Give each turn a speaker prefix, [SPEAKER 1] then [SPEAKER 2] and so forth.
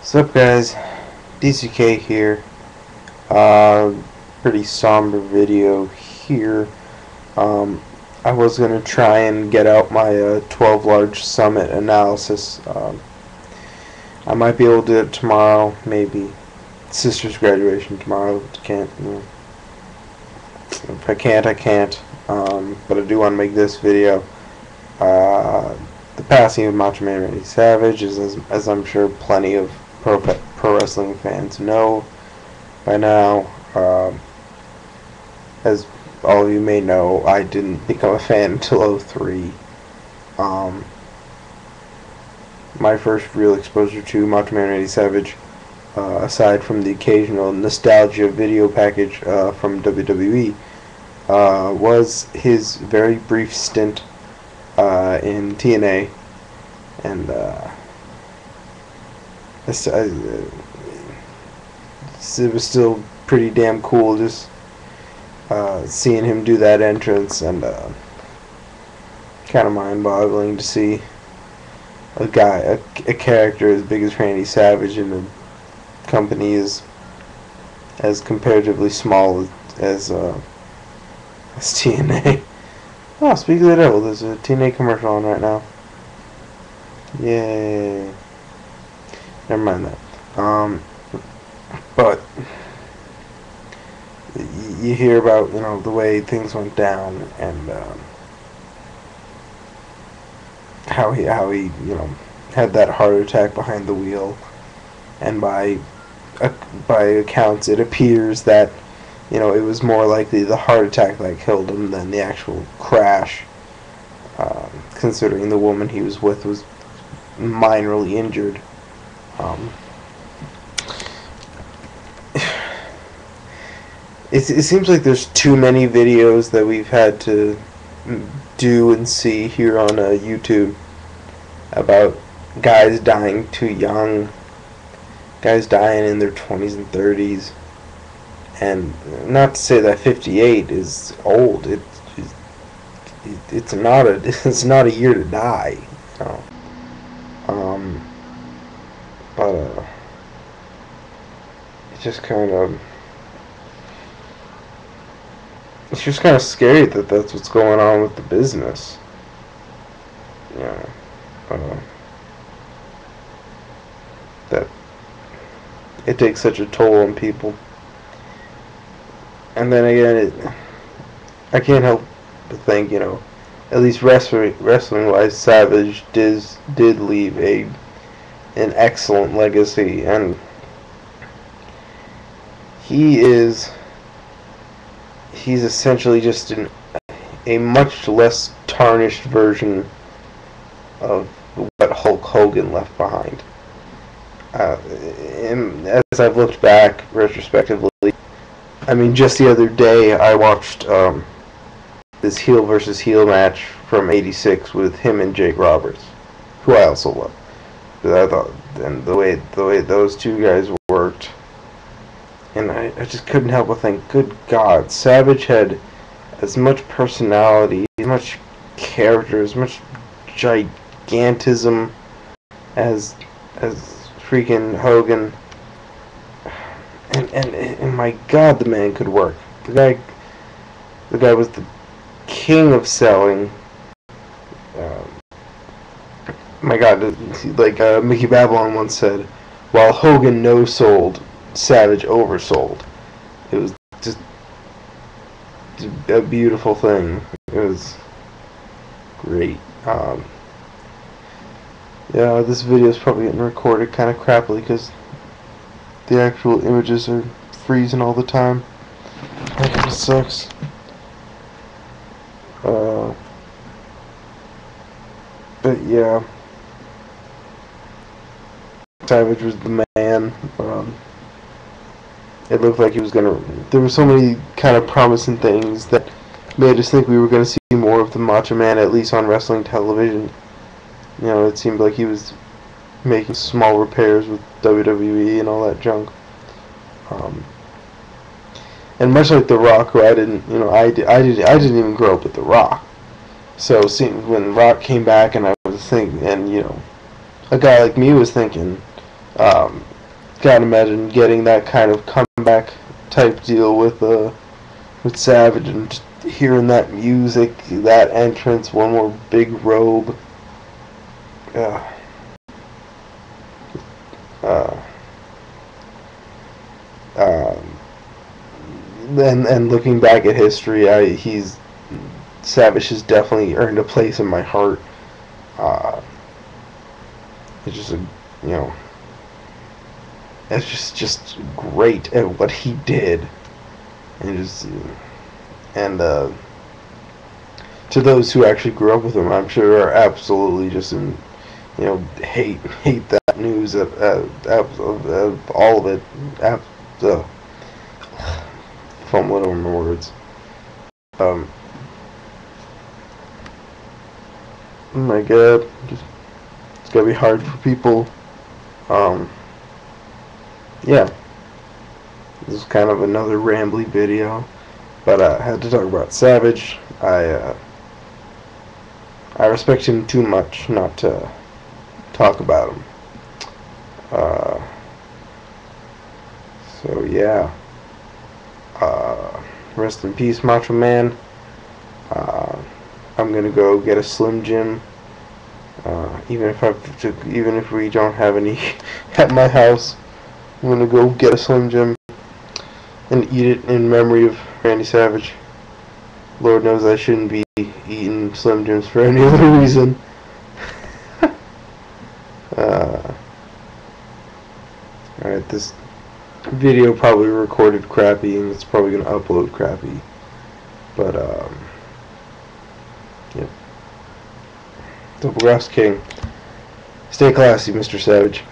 [SPEAKER 1] What's up, guys? DCK here. Pretty somber video here. I was gonna try and get out my 12 large summit analysis. I might be able to do it tomorrow, maybe. Sister's graduation tomorrow. Can't. If I can't, I can't. But I do want to make this video. The passing of Macho Man Randy Savage is, as I'm sure plenty of pro wrestling fans know by now. As all of you may know, I didn't become a fan until '03. My first real exposure to Macho Man Randy Savage, aside from the occasional nostalgia video package from WWE, was his very brief stint in TNA, and it was still pretty damn cool just seeing him do that entrance, and kind of mind-boggling to see a character as big as Randy Savage in a company as comparatively small as TNA. Oh, speaking of the devil, there's a TNA commercial on right now. Yay. Never mind that. But you hear about, the way things went down, and how he had that heart attack behind the wheel, and by accounts it appears that it was more likely the heart attack that killed him than the actual crash, considering the woman he was with was minorly injured. It seems like there's too many videos that we've had to do and see here on YouTube about guys dying too young, guys dying in their 20s and 30s. And not to say that 58 is old. It's not a year to die. But it's just kind of scary that that's what's going on with the business. That it takes such a toll on people. And then again, I can't help but think, at least wrestling-wise, Savage did leave an excellent legacy, and he's essentially just a much less tarnished version of what Hulk Hogan left behind. And as I've looked back retrospectively, just the other day I watched this heel versus heel match from '86 with him and Jake Roberts, who I also love. But I thought, and the way those two guys worked, and I just couldn't help but think, good God, Savage had as much personality, as much character, as much gigantism as freaking Hogan. And my God, the man could work. The guy was the king of selling. My God, like Mickey Babylon once said, while Hogan no-sold, Savage oversold. It was just a beautiful thing. It was great. Yeah, this video is probably getting recorded kind of crappily because the actual images are freezing all the time. That kind of sucks. But yeah, Savage was the man. It looked like he was gonna. There were so many kind of promising things that made us think we were gonna see more of the Macho Man, at least on wrestling television. It seemed like he was making small repairs with WWE and all that junk. And much like The Rock, who I didn't even grow up with The Rock. So seeing when Rock came back, and I was thinking, and a guy like me was thinking, can't imagine getting that kind of comeback type deal with Savage, and just hearing that music, that entrance, one more big robe. Uh, uh, and looking back at history, Savage has definitely earned a place in my heart. It's just it's just great at what he did, and to those who actually grew up with him, I'm sure are absolutely just hate that news of all of it. Fumbling over my words. Oh my god, it's gonna be hard for people. Yeah, this is kind of another rambly video, but I had to talk about Savage. I respect him too much not to talk about him. So yeah. Rest in peace, Macho Man. I'm gonna go get a Slim Jim. Even if we don't have any at my house, I'm gonna go get a Slim Jim and eat it in memory of Randy Savage. Lord knows I shouldn't be eating Slim Jims for any other reason. Alright, this video probably recorded crappy, and it's probably gonna upload crappy. But yep. DoubleCrossKing. Stay classy, Mr. Savage.